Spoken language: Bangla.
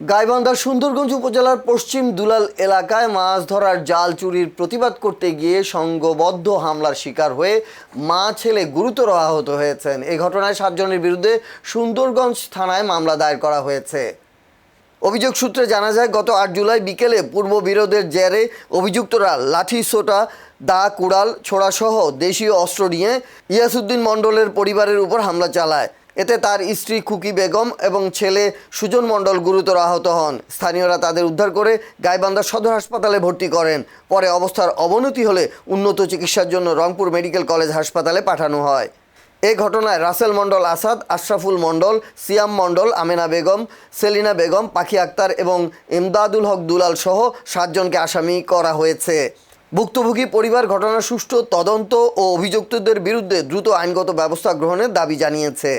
গাইবান্ধার সুন্দরগঞ্জ উপজেলার পশ্চিম দুলাল এলাকায় মাছ ধরার জাল চুরির প্রতিবাদ করতে গিয়ে সংঘবদ্ধ হামলার শিকার হয়ে মা ছেলে গুরুতর আহত হয়েছেন। এই ঘটনায় 7 জনের বিরুদ্ধে সুন্দরগঞ্জ থানায় মামলা দায়ের করা হয়েছে। অভিযোগ সূত্রে জানা যায়, গত 8 জুলাই বিকেলে পূর্ব বিরোধের জেরে অভিযুক্তরা লাঠি, সোটা, দা, কুড়াল, ছোড়াসহ দেশীয় অস্ত্র নিয়ে ইয়াসউদ্দিন মণ্ডলের পরিবারের উপর হামলা চালায়। এতে তার স্ত্রী খুকি বেগম এবং ছেলে সুজন মণ্ডল গুরুতর আহত হন। স্থানীয়রা তাদের উদ্ধার করে গাইবান্ধা সদর হাসপাতালে ভর্তি করেন। পরে অবস্থার অবনতি হলে উন্নত চিকিৎসার জন্য রংপুর মেডিকেল কলেজ হাসপাতালে পাঠানো হয়। এ ঘটনায় রাসেল মণ্ডল আসাদ, আশরাফুল মণ্ডল, সিয়াম মণ্ডল, আমেনা বেগম, সেলিনা বেগম, পাখি আক্তার এবং ইমদাদুল হক দুলাল সহ 7 জনকে আসামি করা হয়েছে। ভুক্তভোগী পরিবার ঘটনার সুষ্ঠু তদন্ত ও অভিযুক্তদের বিরুদ্ধে দ্রুত আইনগত ব্যবস্থা গ্রহণের দাবি জানিয়েছে।